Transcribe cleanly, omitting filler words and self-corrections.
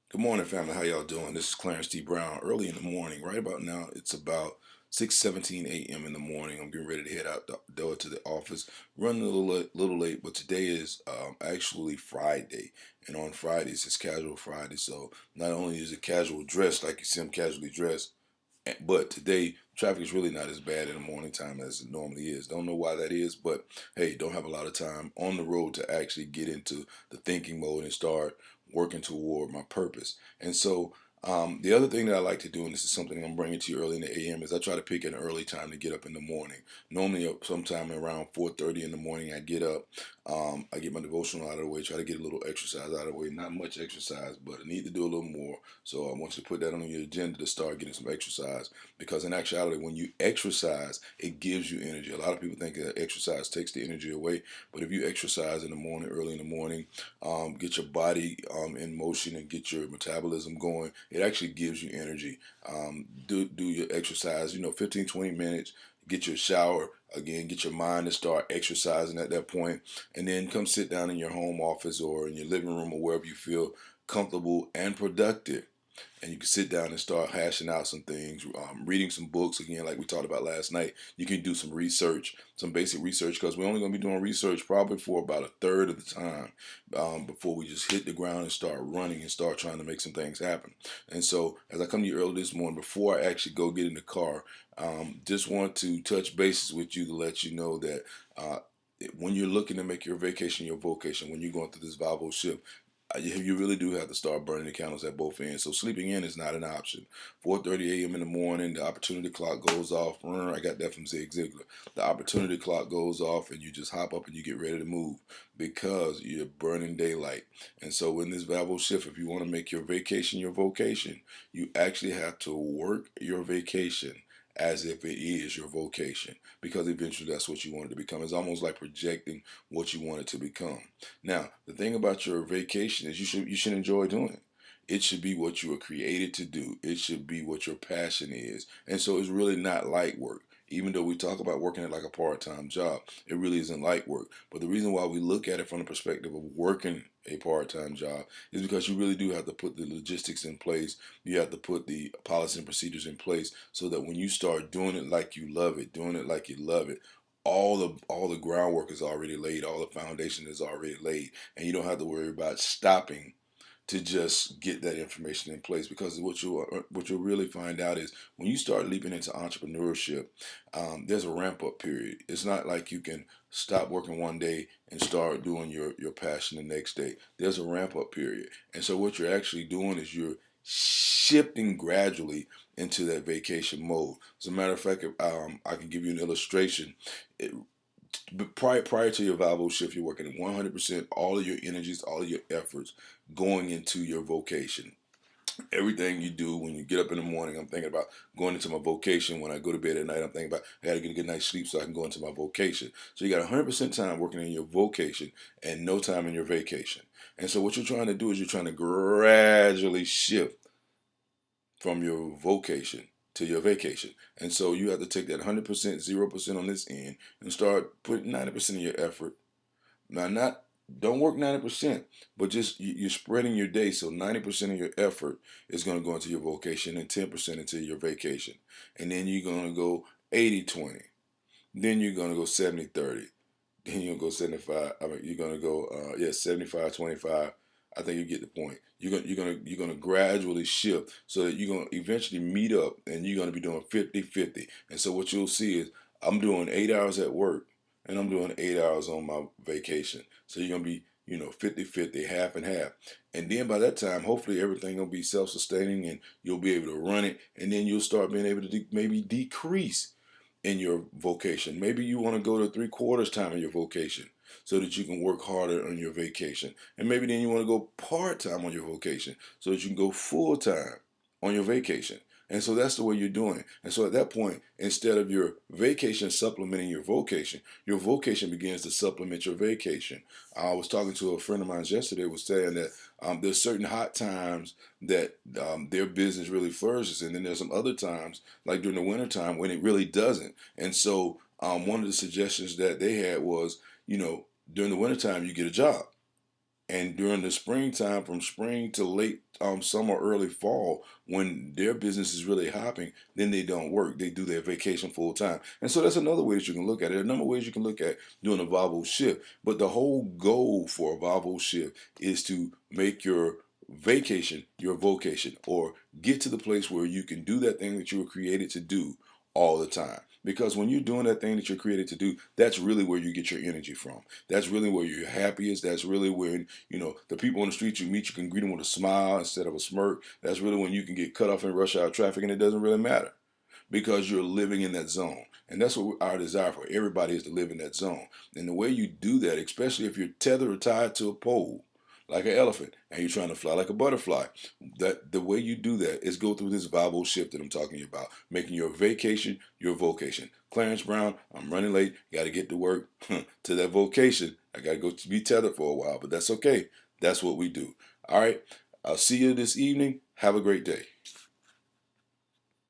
Good morning, family. How y'all doing? This is Clarence T. Brown. Early in the morning, right about now, it's about 6:17 a.m. in the morning. I'm getting ready to head out the door to the office. Running little late, but today is actually Friday, and on Fridays it's casual Friday. So not only is it casual dress like you see them casually dressed, but today traffic is really not as bad in the morning time as it normally is. Don't know why that is, but hey, don't have a lot of time on the road to actually get into the thinking mode and start working toward my purpose. And so the other thing that I like to do, and this is something I'm bringing to you early in the AM, is I try to pick an early time to get up in the morning. Normally, sometime around 4:30 in the morning, I get up. I get my devotional out of the way, try to get a little exercise out of the way. Not much exercise, but I need to do a little more. So I want you to put that on your agenda to start getting some exercise. Because in actuality, when you exercise, it gives you energy. A lot of people think that exercise takes the energy away, but if you exercise in the morning, early in the morning, get your body in motion and get your metabolism going, it actually gives you energy. Do your exercise, 15, 20 minutes. Get your shower again, get your mind to start exercising at that point, and then come sit down in your home office or in your living room or wherever you feel comfortable and productive, and you can sit down and start hashing out some things, reading some books again, like we talked about last night. You can do some research, some basic research, because we're only going to be doing research probably for about a third of the time before we just hit the ground and start running and start trying to make some things happen. And so, as I come to you early this morning, before I actually go get in the car, just want to touch bases with you to let you know that. When you're looking to make your vacation your vocation, when you're going through this Volvo shift, you really do have to start burning the candles at both ends. So sleeping in is not an option. 4:30 a.m. in the morning, the opportunity clock goes off. I got that from Zig Ziglar. The opportunity clock goes off, and you just hop up and you get ready to move because you're burning daylight. And so in this Valvo shift, if you want to make your vacation your vocation, you actually have to work your vacation as if it is your vocation, because eventually that's what you want it to become. It's almost like projecting what you want it to become. Now, the thing about your vacation is you should enjoy doing it. It should be what you were created to do. It should be what your passion is. And so it's really not light work. Even though we talk about working it like a part-time job, it really isn't light work. But the reason why we look at it from the perspective of working a part-time job is because you really do have to put the logistics in place. You have to put the policy and procedures in place so that when you start doing it like you love it, doing it like you love it, all the groundwork is already laid, all the foundation is already laid, and you don't have to worry about stopping to just get that information in place. Because what you'll really find out is when you start leaping into entrepreneurship, there's a ramp up period. It's not like you can stop working one day and start doing your passion the next day. There's a ramp up period, and so what you're actually doing is you're shifting gradually into that vacation mode. As a matter of fact, I can give you an illustration. It, but prior to your Valvo shift, you're working 100%, all of your energies, all of your efforts going into your vocation. Everything you do when you get up in the morning, I'm thinking about going into my vocation. When I go to bed at night, I'm thinking about I got to get a good night's sleep so I can go into my vocation. So you got 100% time working in your vocation and no time in your vacation. And so what you're trying to do is you're trying to gradually shift from your vocation to your vacation. And so you have to take that 100%, 0% on this end and start putting 90% of your effort. Now, not don't work 90%, but just you're spreading your day. So 90% of your effort is going to go into your vocation and 10% into your vacation. And then you're going to go 80-20. Then you're going to go 70-30. Then you're going to go 75. I mean, you're going to go, 75-25. I think you get the point. You're gonna gradually shift so that you're gonna eventually meet up and you're gonna be doing 50-50. And so what you'll see is I'm doing 8 hours at work and I'm doing 8 hours on my vacation. So you're gonna be 50-50, half and half. And then by that time, hopefully everything will be self-sustaining and you'll be able to run it. And then you'll start being able to maybe decrease in your vocation. Maybe you want to go to 3/4 time in your vocation so that you can work harder on your vacation. And maybe then you want to go part time on your vocation so that you can go full time on your vacation. And so that's the way you're doing it. And so at that point, instead of your vacation supplementing your vocation begins to supplement your vacation. I was talking to a friend of mine yesterday, was saying that there's certain hot times that their business really flourishes, and then there's some other times, like during the winter time, when it really doesn't. And so one of the suggestions that they had was, during the wintertime, you get a job. And during the springtime, from spring to late summer, early fall, when their business is really hopping, then they don't work. They do their vacation full time. And so that's another way that you can look at it. There are a number of ways you can look at doing a Volvo shift. But the whole goal for a Volvo shift is to make your vacation your vocation, or get to the place where you can do that thing that you were created to do all the time. Because when you're doing that thing that you're created to do, that's really where you get your energy from. That's really where you're happiest. That's really when, the people on the street you meet, you can greet them with a smile instead of a smirk. That's really when you can get cut off in rush hour traffic and it doesn't really matter, because you're living in that zone. And that's what our desire for everybody is, to live in that zone. And the way you do that, especially if you're tethered or tied to a pole like an elephant and you're trying to fly like a butterfly, that the way you do that is go through this Volvo shift that I'm talking about, making your vacation your vocation. Clarence Brown, I'm running late, got to get to work. To that vocation, I got to go to be tethered for a while, but that's okay. That's what we do. All right, I'll see you this evening. Have a great day.